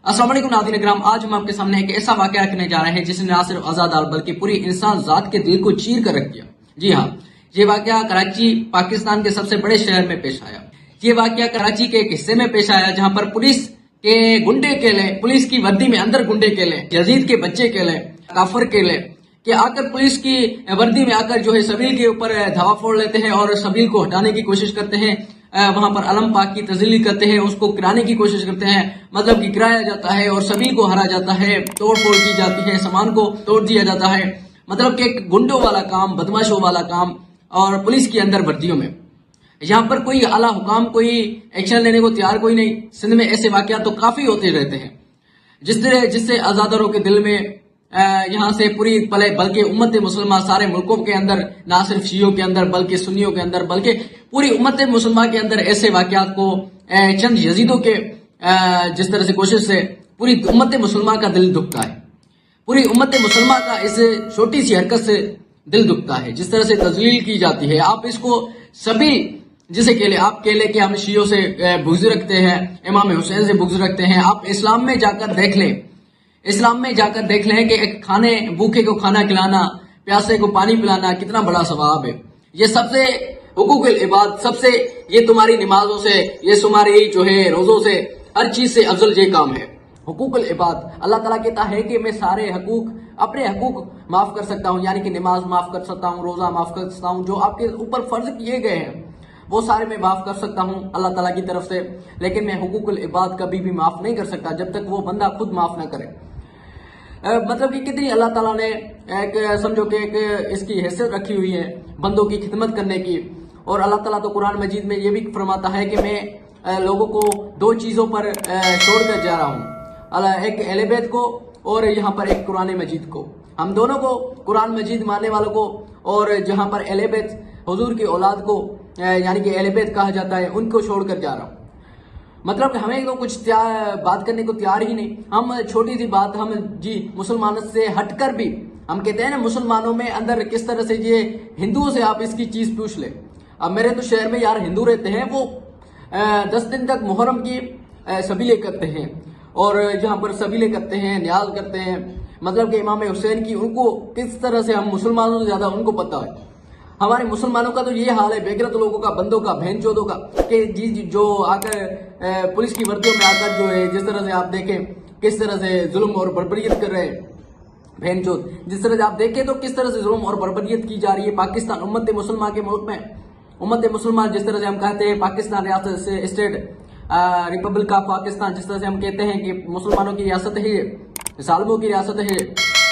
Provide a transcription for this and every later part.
अस्सलाम वालेकुम नाज़रीन इकराम, आज हम आपके सामने एक ऐसा वाकया रखने जा रहे हैं जिसने न सिर्फ आजादार बल्कि पूरी इंसान जात के दिल को चीर कर रख दिया। जी हाँ, ये वाकया कराची पाकिस्तान के सबसे बड़े शहर में पेश आया। ये वाकया कराची के एक हिस्से में पेश आया जहां पर पुलिस के गुंडे केले, पुलिस की वर्दी में अंदर गुंडे केले, यजीद के बच्चे केले, काफर केले कि आकर पुलिस की वर्दी में आकर जो है सबील के ऊपर धावा फोड़ लेते हैं और सबील को हटाने की कोशिश करते हैं। वहां पर अलम पाक की तजलील करते हैं, उसको गिराने की कोशिश करते हैं, मतलब कि गिराया जाता है और सबील को हरा जाता है, तोड़ फोड़ की जाती है, सामान को तोड़ दिया जाता है। मतलब कि एक गुंडों वाला काम, बदमाशों वाला काम, और पुलिस की अंदर वर्दियों में। यहाँ पर कोई आला हुकाम, कोई एक्शन लेने को तैयार कोई नहीं। सिंध में ऐसे वाकयात तो काफी होते रहते हैं जिससे आजादारों के दिल में यहाँ से पूरी पले बल्कि उम्मत मुसलमान सारे मुल्कों के अंदर, ना सिर्फ शियों के अंदर बल्कि सुन्नियों के अंदर बल्कि पूरी उम्मत मुसलमान के अंदर ऐसे वाकयात को चंद यजीदों के जिस तरह से कोशिश से पूरी उम्मत मुसलमान का दिल दुखता है। पूरी उम्मत मुसलमान का इस छोटी सी हरकत से दिल दुखता है, जिस तरह से तजलील की जाती है। आप इसको सभी जिसे केले, आप केले के हम शियों से बुग़्ज़ रखते हैं, इमाम हुसैन से बुग़्ज़ रखते हैं। आप इस्लाम में जाकर देख लें, इस्लाम में जाकर देख लें कि एक खाने भूखे को खाना खिलाना, प्यासे को पानी पिलाना कितना बड़ा सवाब है। ये सबसे हुकूकुल इबाद, सबसे ये तुम्हारी नमाजों से, ये तुम्हारी जो है रोजों से, हर चीज से अफजल ये काम है हुकूकुल इबाद। अल्लाह ताला कहता है कि मैं सारे हकूक, अपने हकूक माफ कर सकता हूँ, यानी कि नमाज माफ कर सकता हूँ, रोजा माफ कर सकता हूँ, जो आपके ऊपर फर्ज किए गए हैं वो सारे मैं माफ कर सकता हूँ अल्लाह ताला की तरफ से। लेकिन मैं हुकूकुल इबाद कभी भी माफ नहीं कर सकता जब तक वो बंदा खुद माफ ना करे। मतलब कि कितनी अल्लाह ताला ने एक समझो कि एक इसकी हैसियत रखी हुई है बंदों की खिदमत करने की। और अल्लाह ताला तो कुरान मजीद में ये भी फरमाता है कि मैं लोगों को दो चीजों पर छोड़ कर जा रहा हूँ, एक अहले बैत को और यहाँ पर एक कुरान मजीद को। हम दोनों को, कुरान मजीद मानने वालों को और जहाँ पर अहले बैत हुजूर की औलाद को यानी कि अहले बैत कहा जाता है, उनको छोड़कर जा रहा हूँ। मतलब कि हमें तो कुछ बात करने को तैयार ही नहीं। हम छोटी सी बात, हम जी मुसलमानों से हटकर भी हम कहते हैं ना, मुसलमानों में अंदर किस तरह से ये हिंदुओं से आप इसकी चीज पूछ ले। अब मेरे तो शहर में यार हिंदू रहते हैं, वो 10 दिन तक मुहर्रम की सबीले करते हैं और यहाँ पर सबीले करते हैं, न्याज करते हैं। मतलब कि इमाम हुसैन की, उनको किस तरह से, हम मुसलमानों से ज्यादा उनको पता है। हमारे मुसलमानों का तो ये हाल है, बेगरत लोगों का, बंदों का, बहन चोदों का, कि जी जो आकर पुलिस की वर्दियों में आकर जो है, जिस तरह से आप देखें किस तरह से जुल्म और बर्बरियत कर रहे हैं बहन चोद, जिस तरह से आप देखें तो किस तरह से जुल्म और बर्बरियत की जा रही है पाकिस्तान उम्मत मुसलमान के मुल्क में। उम्मत मुसलमान जिस तरह से हम कहते हैं पाकिस्तान रियासत से, स्टेट रिपब्लिक ऑफ पाकिस्तान, जिस तरह से हम कहते हैं कि मुसलमानों की रियासत है, जालिमों की रियासत है,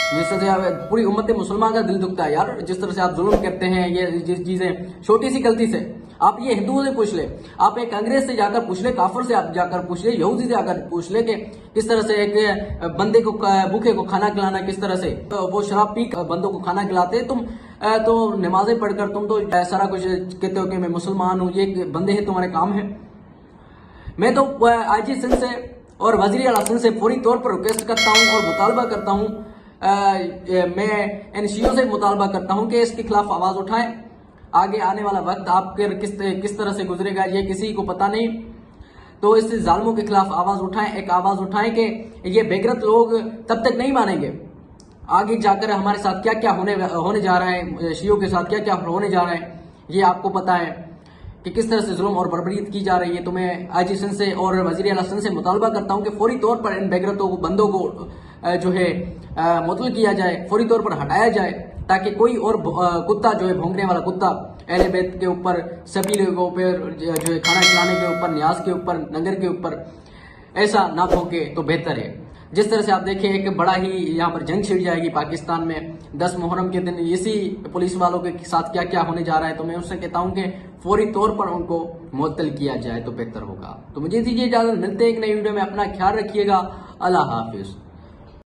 जिस तरह से पूरी उम्मत मुसलमान का दिल दुखता है यार। जिस तरह से आप जुल्म करते हैं, ये चीजें छोटी सी गलती से, आप ये हिंदुओं से पूछ ले, आप एक अंग्रेज से जाकर पूछ ले, काफर से आप जाकर पूछ ले, यहूदी से आकर पूछ ले कि किस तरह से एक बंदे को, भूखे को खाना खिलाना किस तरह से, तो वो शराब पी बंदों को खाना खिलाते। तुम तो नमाजें पढ़कर तुम तो सारा कुछ कहते हो कि मैं मुसलमान हूँ, ये बंदे हैं तुम्हारे काम है। मैं तो आईजी सिंध से और वजीर आला सिंध से फौरी तौर पर रिक्वेस्ट करता हूँ और मुतालबा करता हूँ, मैं इन शियों से मुतालबा करता हूं कि इसके खिलाफ आवाज उठाएं। आगे आने वाला वक्त आपके किस तरह से गुजरेगा ये किसी को पता नहीं, तो इस जालिमों के खिलाफ आवाज उठाएं, एक आवाज उठाएं कि ये बेगरत लोग तब तक नहीं मानेंगे। आगे जाकर हमारे साथ क्या क्या होने जा रहा है, शियों के साथ क्या क्या होने जा रहा है, ये आपको पता है कि किस तरह से जुल्म और बर्बरियत की जा रही है। तो मैं आईजी सिंध से और वजीर आला सिंध से मुतालबा करता हूं कि फौरी तौर पर इन बेगरतों को, बंदों को जो है मुतल किया जाए, फौरी तौर पर हटाया जाए, ताकि कोई और कुत्ता जो है, भौंकने वाला कुत्ता अहले बैत के ऊपर, सभी लोगों पर जो है खाना खिलाने के ऊपर, न्याज के ऊपर, नंगर के ऊपर ऐसा ना भौंके तो बेहतर है। जिस तरह से आप देखें एक बड़ा ही यहाँ पर जंग छिड़ जाएगी पाकिस्तान में 10 मुहर्रम के दिन, इसी पुलिस वालों के साथ क्या क्या होने जा रहा है। तो मैं उससे कहता हूँ कि फौरी तौर पर उनको मुअत्तल किया जाए तो बेहतर होगा। तो मुझे दीजिए इजाजत, मिलते हैं एक नई वीडियो में, अपना ख्याल रखिएगा, अल्लाह हाफिज।